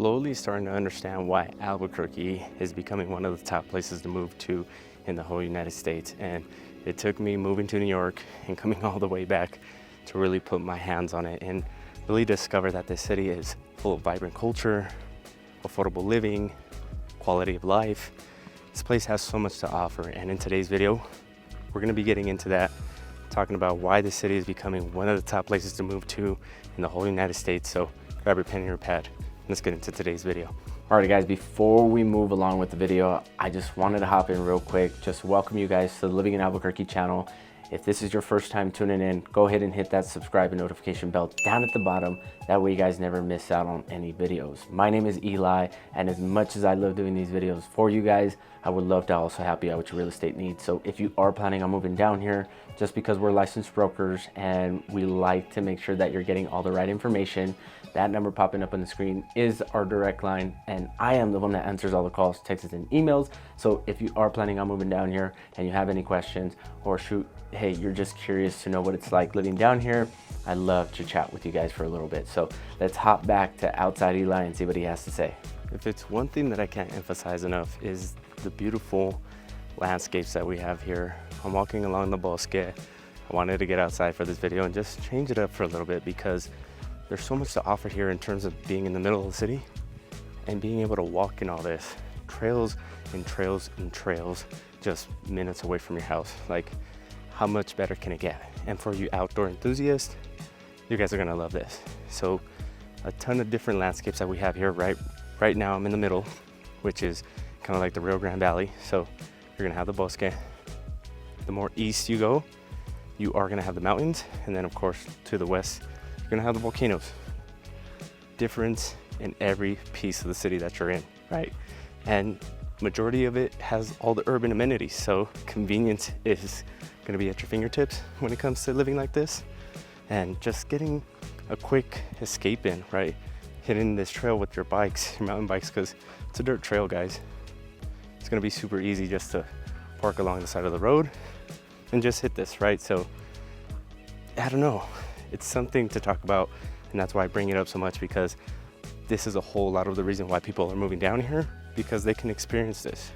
slowly starting to understand why Albuquerque is becoming one of the top places to move to in the whole United States. And it took me moving to New York and coming all the way back to really put my hands on it and really discover that this city is full of vibrant culture, affordable living, quality of life. This place has so much to offer, and in today's video, we're gonna be getting into that, talking about why the city is becoming one of the top places to move to in the whole United States. So grab your pen and your pad. Let's get into today's video. Alright guys, before we move along with the video, I just wanted to hop in real quick, just welcome you guys to the Living in Albuquerque channel. If this is your first time tuning in, go ahead and hit that subscribe and notification bell down at the bottom. That way you guys never miss out on any videos. My name is Eli, and as much as I love doing these videos for you guys, I would love to also help you out with your real estate needs. So if you are planning on moving down here, just because we're licensed brokers and we like to make sure that you're getting all the right information, that number popping up on the screen is our direct line, and I am the one that answers all the calls, texts, and emails. So if you are planning on moving down here and you have any questions, or shoot, hey, you're just curious to know what it's like living down here, I'd love to chat with you guys for a little bit. So let's hop back to Outside Eli and see what he has to say. If it's one thing that I can't emphasize enough is the beautiful landscapes that we have here. I'm walking along the bosque. I wanted to get outside for this video and just change it up for a little bit because there's so much to offer here in terms of being in the middle of the city and being able to walk in all this. Trails and trails and trails just minutes away from your house. Like, how much better can it get? And for you outdoor enthusiasts, you guys are gonna love this. So a ton of different landscapes that we have here. Right now I'm in the middle, which is kind of like the Rio Grande Valley. So you're gonna have the bosque. The more east you go, you are gonna have the mountains. And then of course to the west, you're gonna have the volcanoes. Difference in every piece of the city that you're in, right? And majority of it has all the urban amenities. So convenience is gonna be at your fingertips when it comes to living like this. And just getting a quick escape in, right? Hitting this trail with your bikes, your mountain bikes, because it's a dirt trail, guys. It's gonna be super easy just to park along the side of the road and just hit this, right? So I don't know, it's something to talk about, and that's why I bring it up so much, because this is a whole lot of the reason why people are moving down here, because they can experience this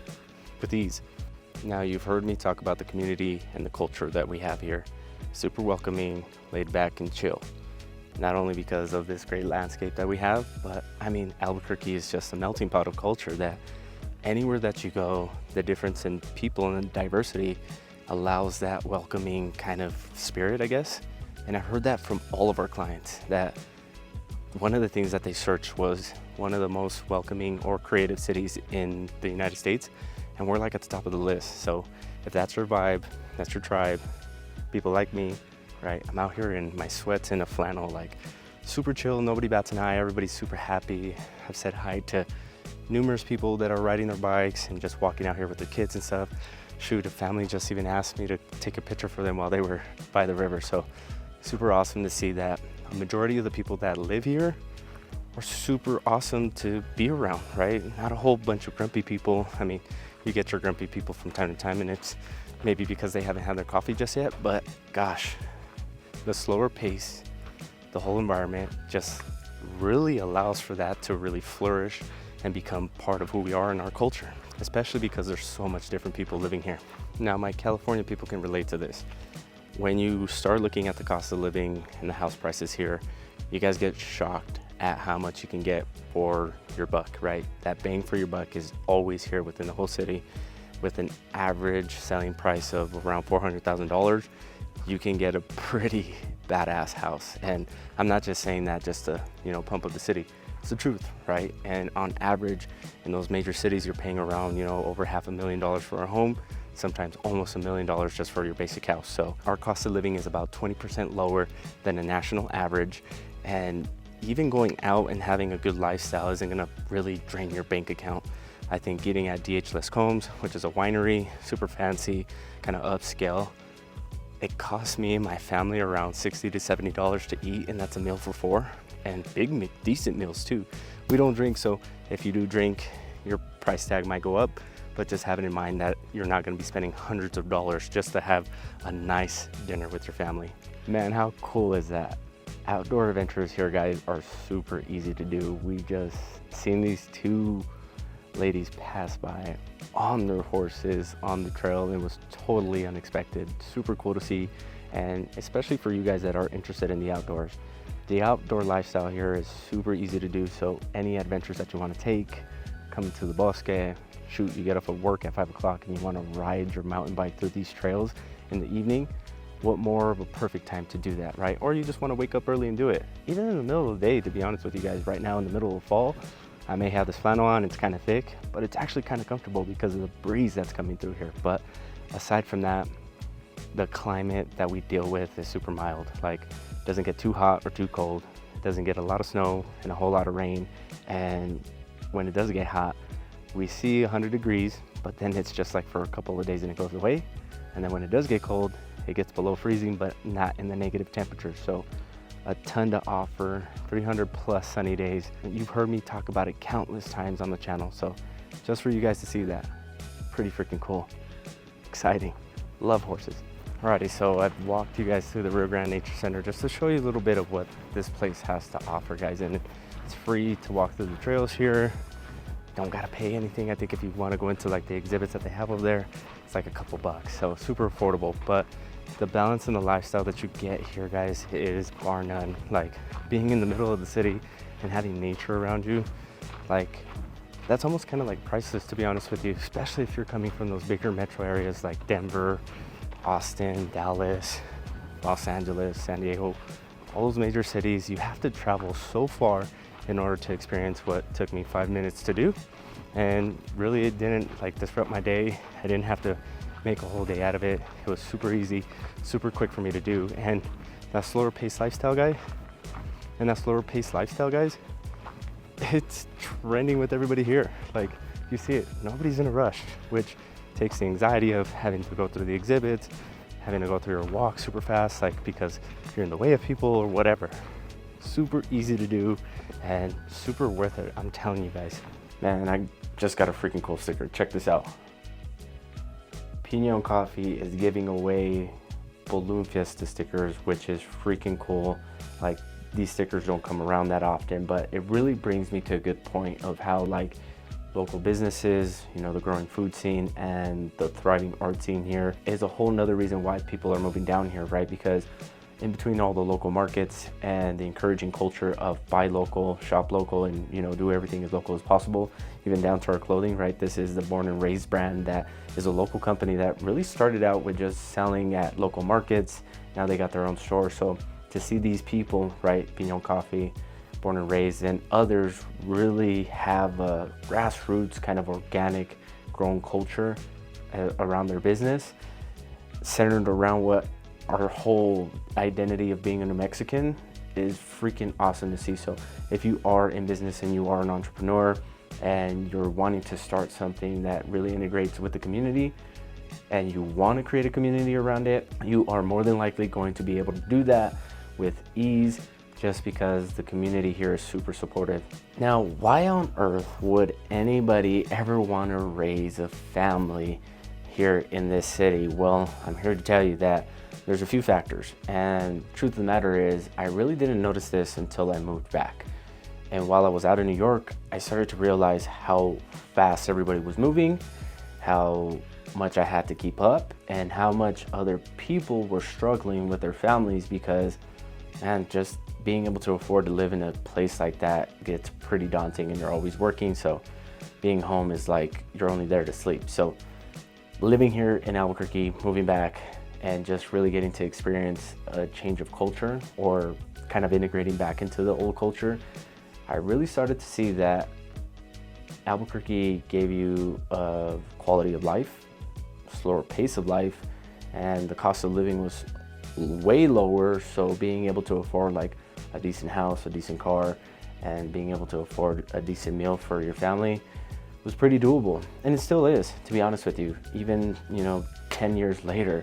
with ease. Now, you've heard me talk about the community and the culture that we have here. Super welcoming, laid back and chill. Not only because of this great landscape that we have, but I mean, Albuquerque is just a melting pot of culture that anywhere that you go, the difference in people and the diversity allows that welcoming kind of spirit, I guess. And I heard that from all of our clients, that one of the things that they searched was one of the most welcoming or creative cities in the United States. And we're like at the top of the list. So if that's your vibe, that's your tribe, people like me, right? I'm out here in my sweats and a flannel, like super chill, nobody bats an eye, everybody's super happy. I've said hi to numerous people that are riding their bikes and just walking out here with their kids and stuff. Shoot, a family just even asked me to take a picture for them while they were by the river. So super awesome to see that a majority of the people that live here are super awesome to be around, right? Not a whole bunch of grumpy people. I mean, you get your grumpy people from time to time, and it's maybe because they haven't had their coffee just yet, but gosh, the slower pace, the whole environment just really allows for that to really flourish and become part of who we are in our culture, especially because there's so much different people living here. Now, my California people can relate to this. When you start looking at the cost of living and the house prices here, you guys get shocked at how much you can get for your buck, right? That bang for your buck is always here within the whole city. With an average selling price of around $400,000, you can get a pretty badass house. And I'm not just saying that just to, pump up the city. It's the truth, right? And on average, in those major cities, you're paying around, over $500,000 for a home, sometimes almost $1 million just for your basic house. So our cost of living is about 20% lower than a national average. And even going out and having a good lifestyle isn't gonna really drain your bank account. I think getting at DH Les Combs, which is a winery, super fancy, kind of upscale, it costs me and my family around $60 to $70 to eat, and that's a meal for four, and decent meals too. We don't drink, so if you do drink, your price tag might go up, but just having in mind that you're not gonna be spending hundreds of dollars just to have a nice dinner with your family. Man, how cool is that? Outdoor adventures here, guys, are super easy to do. We just seen these two ladies pass by on their horses on the trail. It was totally unexpected, super cool to see, and especially for you guys that are interested in the outdoors. The outdoor lifestyle here is super easy to do, so any adventures that you want to take, come to the bosque, shoot, you get off of work at 5 o'clock and you want to ride your mountain bike through these trails in the evening, what more of a perfect time to do that, right? Or you just want to wake up early and do it. Even in the middle of the day, to be honest with you guys, right now in the middle of fall, I may have this flannel on, it's kind of thick, but it's actually kind of comfortable because of the breeze that's coming through here. But aside from that, the climate that we deal with is super mild. Like, it doesn't get too hot or too cold. It doesn't get a lot of snow and a whole lot of rain. And when it does get hot, we see 100 degrees, but then it's just like for a couple of days and it goes away. And then when it does get cold, it gets below freezing, but not in the negative temperatures. So a ton to offer, 300 plus sunny days. You've heard me talk about it countless times on the channel. So just for you guys to see that, pretty freaking cool, exciting, love horses. Alrighty, so I've walked you guys through the Rio Grande Nature Center just to show you a little bit of what this place has to offer, guys. And it's free to walk through the trails here. Don't gotta pay anything. I think if you want to go into like the exhibits that they have over there, it's like a couple bucks, so super affordable. But the balance and the lifestyle that you get here, guys, is bar none. Like, being in the middle of the city and having nature around you, like, that's almost kind of like priceless, to be honest with you, especially if you're coming from those bigger metro areas like Denver, Austin, Dallas, Los Angeles, San Diego, all those major cities. You have to travel so far in order to experience what took me 5 minutes to do. And really, it didn't like disrupt my day. I didn't have to make a whole day out of it. It was super easy, super quick for me to do. And that slower paced lifestyle, guys, it's trending with everybody here. Like, you see it, nobody's in a rush, which takes the anxiety of having to go through the exhibits, having to go through your walk super fast, like, because you're in the way of people or whatever. Super easy to do and super worth it, I'm telling you guys. Man, I just got a freaking cool sticker. Check this out. Pinon Coffee is giving away Balloon Fiesta stickers, which is freaking cool. Like, these stickers don't come around that often, but it really brings me to a good point of how, like, local businesses, you know, the growing food scene and the thriving art scene here is a whole nother reason why people are moving down here, right? Because in between all the local markets and the encouraging culture of buy local, shop local, and, you know, do everything as local as possible, even down to our clothing, right? This is the Born and Raised brand that is a local company that really started out with just selling at local markets. Now they got their own store. So to see these people, right, Pinon Coffee, Born and Raised, and others really have a grassroots kind of organic grown culture around their business, centered around what our whole identity of being a New Mexican, is freaking awesome to see. So if you are in business and you are an entrepreneur and you're wanting to start something that really integrates with the community and you want to create a community around it, you are more than likely going to be able to do that with ease, just because the community here is super supportive. Now, why on earth would anybody ever want to raise a family here in this city? Well, I'm here to tell you that there's a few factors, and truth of the matter is I really didn't notice this until I moved back. And while I was out in New York, I started to realize how fast everybody was moving, how much I had to keep up, and how much other people were struggling with their families, because, man, just being able to afford to live in a place like that gets pretty daunting, and you're always working, so being home is like you're only there to sleep. So living here in Albuquerque, moving back, and just really getting to experience a change of culture, or kind of integrating back into the old culture, I really started to see that Albuquerque gave you a quality of life, slower pace of life, and the cost of living was way lower. So being able to afford like a decent house, a decent car, and being able to afford a decent meal for your family was pretty doable. And it still is, to be honest with you. Even, 10 years later,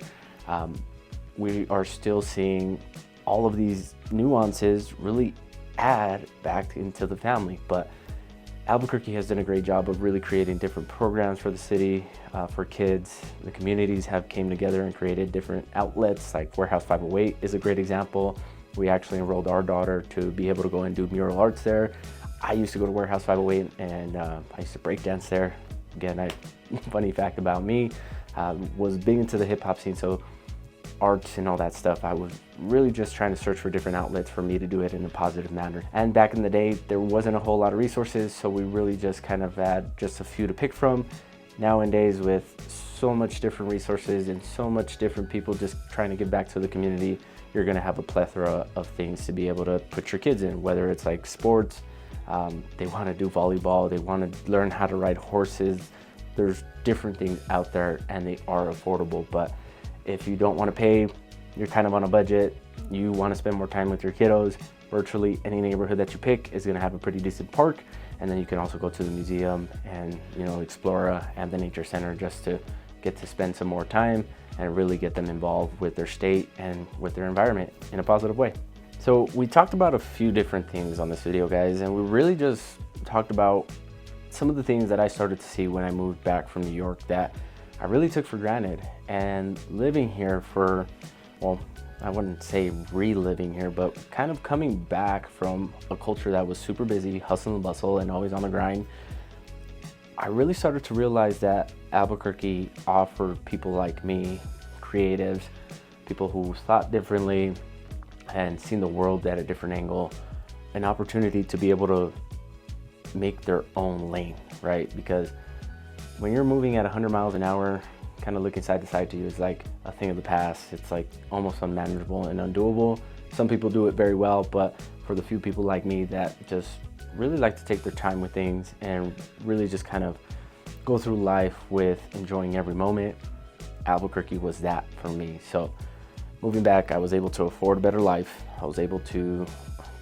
we are still seeing all of these nuances really add back into the family. But Albuquerque has done a great job of really creating different programs for the city, for kids. The communities have came together and created different outlets, like Warehouse 508 is a great example. We actually enrolled our daughter to be able to go and do mural arts there. I used to go to Warehouse 508 and I used to break dance there. Again, funny fact about me, was big into the hip hop scene, so arts and all that stuff. I was really just trying to search for different outlets for me to do it in a positive manner. And back in the day, there wasn't a whole lot of resources, so we really just kind of had just a few to pick from. Nowadays, with so much different resources and so much different people just trying to give back to the community, you're gonna have a plethora of things to be able to put your kids in, whether it's like sports, they wanna do volleyball, they wanna learn how to ride horses. There's different things out there and they are affordable, but if you don't wanna pay, you're kind of on a budget, you wanna spend more time with your kiddos, virtually any neighborhood that you pick is gonna have a pretty decent park. And then you can also go to the museum and, you know, Explora and the nature center just to get to spend some more time and really get them involved with their state and with their environment in a positive way. So we talked about a few different things on this video, guys, and we really just talked about some of the things that I started to see when I moved back from New York that I really took for granted. And living here for, well, I wouldn't say reliving here, but kind of coming back from a culture that was super busy, hustle and bustle, and always on the grind, I really started to realize that Albuquerque offered people like me, creatives, people who thought differently and seen the world at a different angle, an opportunity to be able to make their own lane, right? Because when you're moving at 100 miles an hour, kind of looking side to side to you is like a thing of the past. It's like almost unmanageable and undoable. Some people do it very well, but for the few people like me that just really like to take their time with things and really just kind of go through life with enjoying every moment, Albuquerque was that for me. So moving back, I was able to afford a better life. I was able to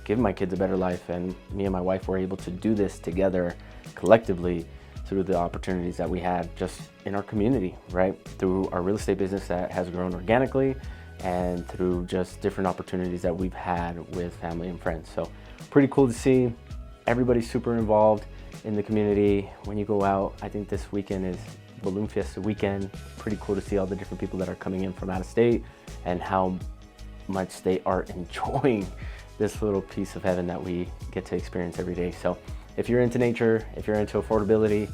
give my kids a better life, and me and my wife were able to do this together collectively through the opportunities that we had just in our community, right? Through our real estate business that has grown organically and through just different opportunities that we've had with family and friends. So pretty cool to see. Everybody's super involved in the community. When you go out, I think this weekend is Balloon Fiesta weekend. Pretty cool to see all the different people that are coming in from out of state and how much they are enjoying this little piece of heaven that we get to experience every day. So if you're into nature, if you're into affordability,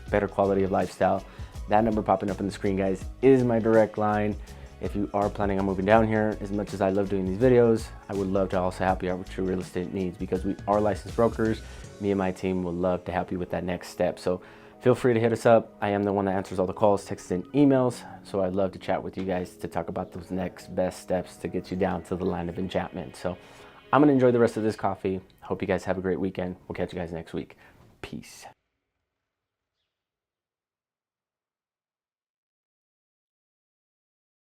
better quality of lifestyle, that number popping up on the screen, guys, is my direct line. If you are planning on moving down here, as much as I love doing these videos, I would love to also help you out with your real estate needs because we are licensed brokers. Me and my team would love to help you with that next step. So feel free to hit us up. I am the one that answers all the calls, texts, and emails. So I'd love to chat with you guys to talk about those next best steps to get you down to the line of enchantment. So I'm gonna enjoy the rest of this coffee. Hope you guys have a great weekend. We'll catch you guys next week. Peace.